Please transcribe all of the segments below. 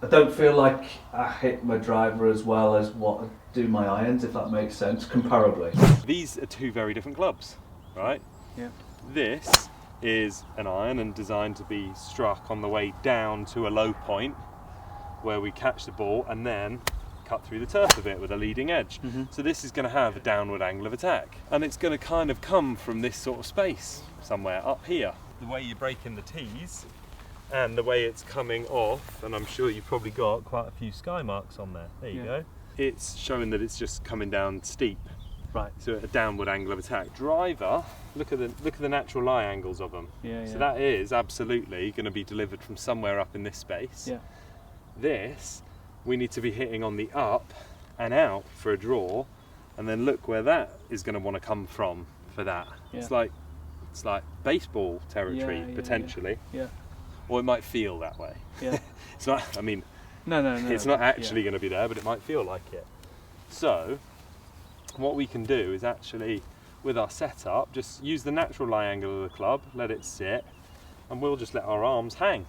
I don't feel like I hit my driver as well as what I do my irons, if that makes sense, comparably. These are two very different clubs, right? Yeah. This is an iron and designed to be struck on the way down to a low point where we catch the ball and then cut through the turf a bit with a leading edge. So this is going to have a downward angle of attack, and it's going to kind of come from this sort of space somewhere up here. The way you're breaking the tees and the way it's coming off, and I'm sure you've probably got quite a few sky marks on there. There you go. It's showing that it's just coming down steep. Right. So a downward angle of attack. Driver, look at the natural lie angles of them. So that is absolutely going to be delivered from somewhere up in this space. Yeah. This, we need to be hitting on the up and out for a draw, and then look where that is going to want to come from for that. Yeah. It's like baseball territory potentially. Yeah. Or it might feel that way. Yeah. It's not. I mean, No. it's not actually going to be there, but it might feel like it. So, what we can do is actually, with our setup, just use the natural lie angle of the club, let it sit, and we'll just let our arms hang.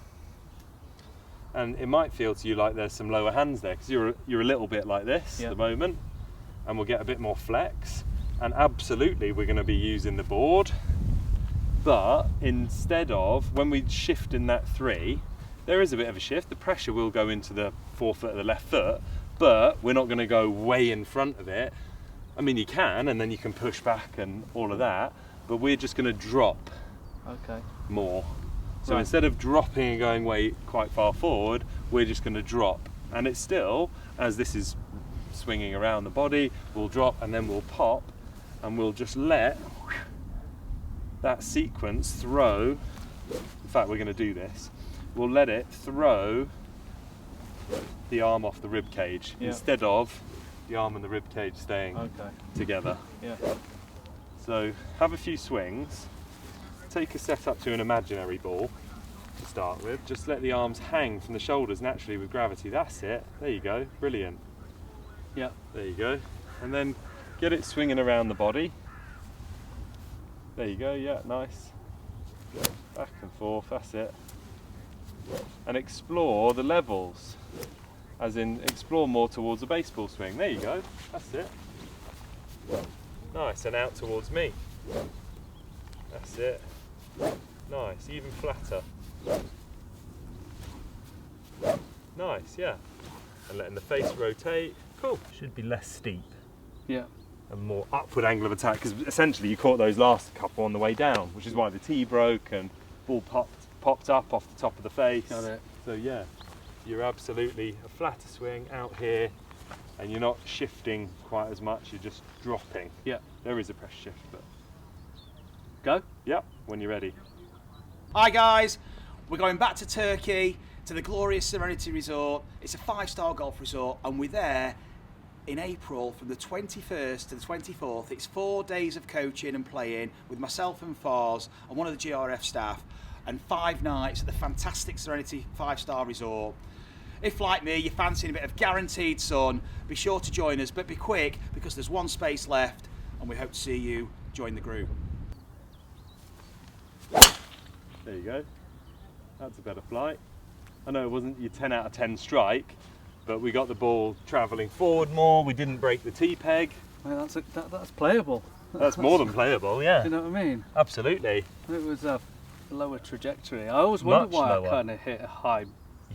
And it might feel to you like there's some lower hands there, because you're a little bit like this at the moment, and we'll get a bit more flex. And absolutely, we're going to be using the board. But instead of, when we shift in that 3, there is a bit of a shift. The pressure will go into the forefoot of the left foot, but we're not going to go way in front of it. I mean, you can, and then you can push back and all of that, but we're just going to drop more. So instead of dropping and going way quite far forward, we're just going to drop. And it's still, as this is swinging around the body, we'll drop and then we'll pop, and we'll just let that sequence throw. In fact, we're going to do this. We'll let it throw the arm off the rib cage instead of the arm and the rib cage staying together. So have a few swings. Take a set up to an imaginary ball to start with. Just let the arms hang from the shoulders naturally with gravity. That's it. There you go. Brilliant. Yeah. There you go. And then get it swinging around the body. There you go. Yeah, nice. Back and forth. That's it. And explore the levels. As in, explore more towards the baseball swing. There you go. That's it. Nice. And out towards me. That's it. Nice. Even flatter. Nice, yeah. And letting the face rotate. Cool. Should be less steep. Yeah. And more upward angle of attack, because essentially you caught those last couple on the way down, which is why the tee broke and ball popped up off the top of the face. Got it. So yeah, you're absolutely a flatter swing out here, and you're not shifting quite as much, you're just dropping. Yeah. There is a pressure shift, but go? Yep, when you're ready. Hi guys, we're going back to Turkey, to the glorious Serenity Resort. It's a 5-star golf resort, and we're there in April from the 21st to the 24th. It's 4 days of coaching and playing with myself and Fars and one of the GRF staff, and 5 nights at the fantastic Serenity 5-star resort. If, like me, you're fancying a bit of guaranteed sun, be sure to join us, but be quick because there's 1 space left, and we hope to see you join the group. There you go. That's a better flight. I know it wasn't your 10 out of 10 strike, but we got the ball travelling forward more. We didn't break the tee peg. Well, that's playable. That's more than playable, yeah. You know what I mean? Absolutely. It was a lower trajectory. I always wondered why lower. I kind of hit a high.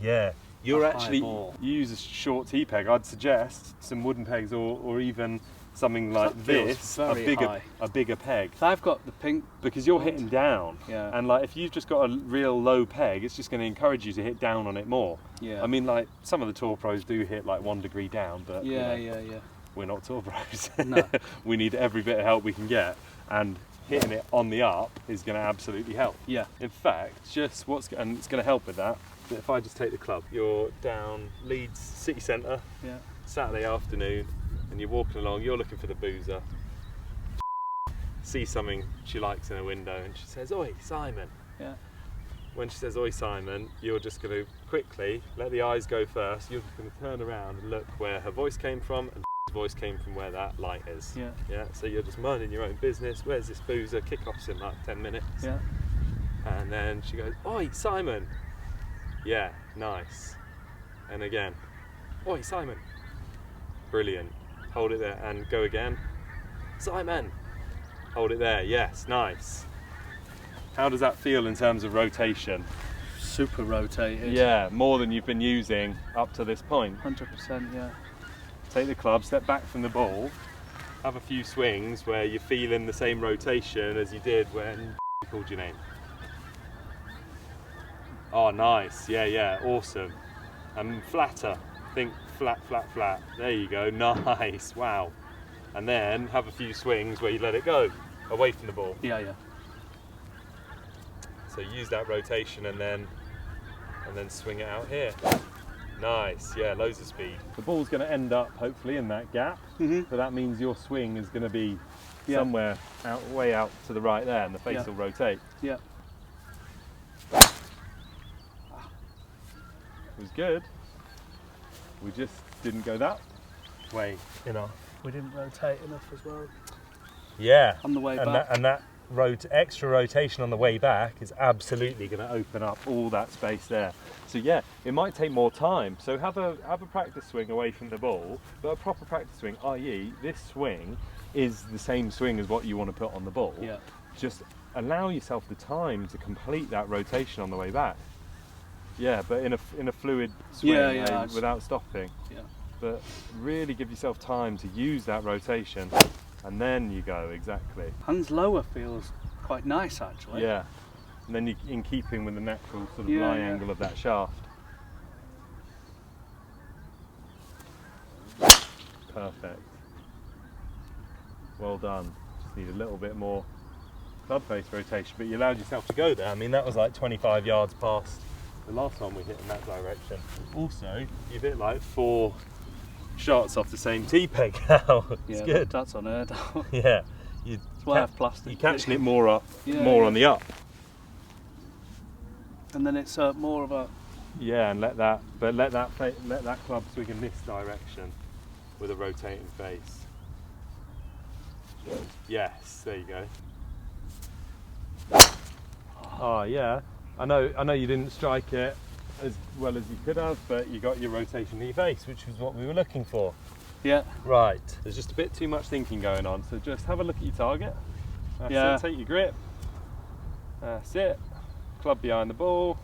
Yeah. You ball. use a short tee peg. I'd suggest some wooden pegs or even something like That feels this, very high. a bigger peg. So I've got the pink. Because you're hitting down, Yeah. and like if you've just got a real low peg, it's just going to encourage you to hit down on it more. Yeah. I mean, like some of the tour pros do hit like 1 degree down, but you know, Yeah. we're not tour pros. No. We need every bit of help we can get, and hitting it on the up is going to absolutely help. Yeah. In fact, and it's going to help with that. If I just take the club, you're down Leeds city centre, Yeah. Saturday afternoon, and you're walking along, you're looking for the boozer, see something she likes in a window, and she says, "Oi, Simon." Yeah. When she says, "Oi, Simon," you're just going to quickly let the eyes go first. You're just going to turn around and look where her voice came from, and voice came from where that light is. Yeah. Yeah. So you're just minding your own business. Where's this boozer? Kick-off's in like 10 minutes. Yeah. And then she goes, "Oi, Simon." Yeah, nice. And again. Oi, Simon. Brilliant. Hold it there and go again. Simon. Hold it there. Yes, nice. How does that feel in terms of rotation? Super rotated. Yeah, more than you've been using up to this point. 100%, yeah. Take the club, step back from the ball, have a few swings where you're feeling the same rotation as you did when you called your name. Oh, nice. Yeah, yeah, awesome. And flatter. Think flat, flat, flat. There you go. Nice. Wow. And then have a few swings where you let it go away from the ball. Yeah, yeah. So use that rotation and then swing it out here. Nice, yeah, loads of speed. The ball's going to end up hopefully in that gap, but that means your swing is going to be somewhere out, way out to the right there, and the face will rotate. Yeah. It was good. We just didn't go that way enough. We didn't rotate enough as well. Yeah. On the way back. That extra rotation on the way back is absolutely going to open up all that space there. So yeah, it might take more time. So have a practice swing away from the ball, but a proper practice swing, i.e. this swing is the same swing as what you want to put on the ball. Yeah. Just allow yourself the time to complete that rotation on the way back. Yeah, but in a fluid swing without stopping. Yeah. But really give yourself time to use that rotation. And then you go, exactly. Hands lower feels quite nice actually. Yeah. And then you in keeping with the natural sort of lie angle of that shaft. Perfect. Well done. Just need a little bit more club face rotation, but you allowed yourself to go there. I mean, that was like 25 yards past the last one we hit in that direction. Also, you've hit like 4 shots off the same tee peg now. It's good. That's unheard of. Yeah. That's why I have plastic. You're catching it more up, on the up. And then it's more of a. Yeah, and let that club swing in this direction with a rotating face. Yes, there you go. Oh yeah, I know you didn't strike it as well as you could have, but you got your rotation in your face, which was what we were looking for. Yeah. Right, there's just a bit too much thinking going on, so just have a look at your target. That's it, take your grip. That's it. Club behind the ball.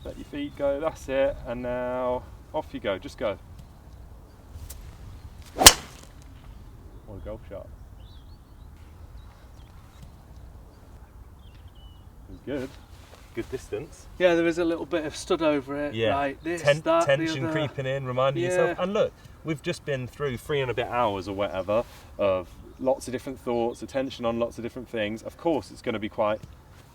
Let your feet go, that's it. And now off you go, just go. What a golf shot. It was good. Good distance. Yeah, there is a little bit of stud over it. Yeah. Like this, that, tension the other. creeping in, reminding yourself. And look, we've just been through 3 and a bit hours or whatever of lots of different thoughts, attention on lots of different things. Of course, it's going to be quite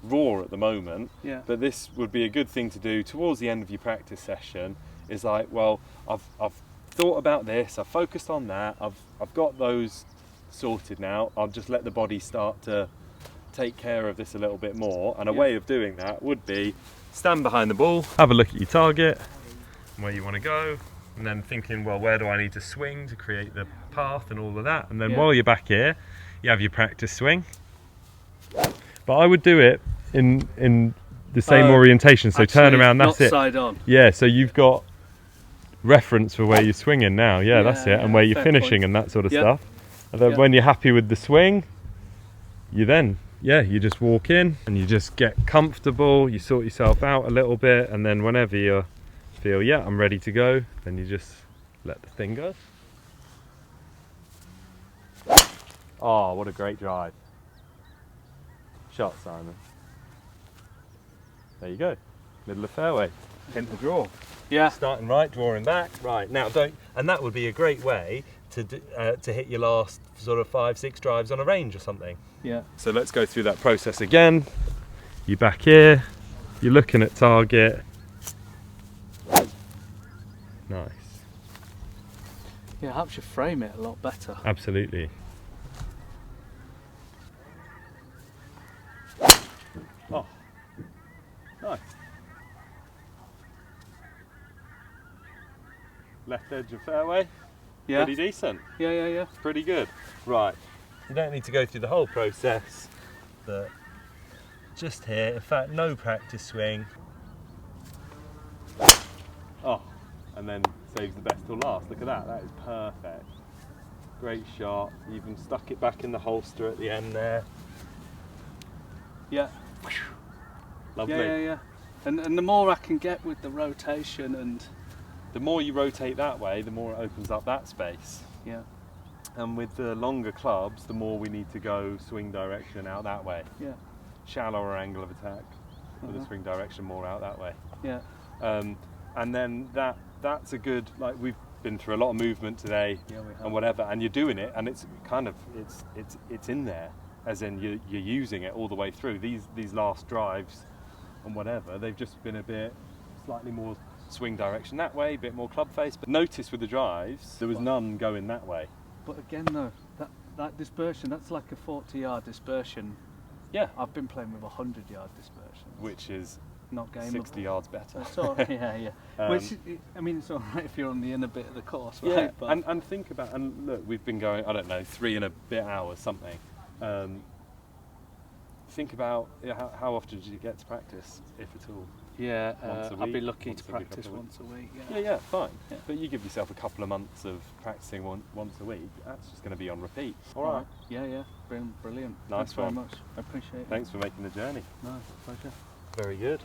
raw at the moment, but this would be a good thing to do towards the end of your practice session. Is like, well, I've thought about this, I've focused on that, I've got those sorted now. I'll just let the body start to take care of this a little bit more, and a way of doing that would be stand behind the ball, have a look at your target and where you want to go, and then thinking, well, where do I need to swing to create the path and all of that, and then while you're back here you have your practice swing. But I would do it in the same orientation, so actually, turn around, that's not it. Side on. Yeah, so you've got reference for where you're swinging now. Yeah, that's it, and where you're finishing point. And that sort of stuff. And then when you're happy with the swing, you then, you just walk in and you just get comfortable, you sort yourself out a little bit, and then whenever you feel, I'm ready to go, then you just let the thing go. Oh, what a great drive. Shot, Simon. There you go. Middle of fairway. Hint the draw. Yeah. Starting right, drawing back. Right, now and that would be a great way to hit your last sort of 5-6 drives on a range or something. Yeah. So let's go through that process again. You're back here, you're looking at target. Nice. Yeah, it helps you frame it a lot better. Absolutely. Oh, nice. Left edge of fairway. Yeah. Pretty decent. Yeah. Pretty good. Right. You don't need to go through the whole process, but just here, in fact, no practice swing. Oh, and then saves the best till last. Look at that, that is perfect. Great shot, even stuck it back in the holster at the end there. Yeah. Lovely. Yeah. And the more I can get with the rotation and... The more you rotate that way, the more it opens up that space. Yeah. And with the longer clubs, the more we need to go swing direction out that way. Yeah. Shallower angle of attack with the swing direction more out that way. Yeah. And then that's a good, like we've been through a lot of movement today, Yeah, we have. and whatever, and you're doing it, and it's kind of it's in there, as in you're using it all the way through. These last drives and whatever, they've just been a bit slightly more swing direction that way, a bit more club face. But notice with the drives, there was none going that way. But again though, that dispersion, that's like a 40-yard dispersion. Yeah, I've been playing with 100-yard dispersion. which is not gameable. 60 yards better. That's all right, yeah. Which, I mean, it's all right if you're on the inner bit of the course, right? Yeah, But and think about, and look, we've been going, I don't know, 3 and a bit hours, something. Think about how often did you get to practice, if at all? yeah, Once a I'd be week, lucky once to every practice couple of once a week. Yeah, fine. Yeah. But you give yourself a couple of months of practicing once a week, that's just going to be on repeat. All All right. Yeah. Brilliant. Nice Thanks very one. much. I appreciate it. Thanks for making the journey. No, pleasure. Very good.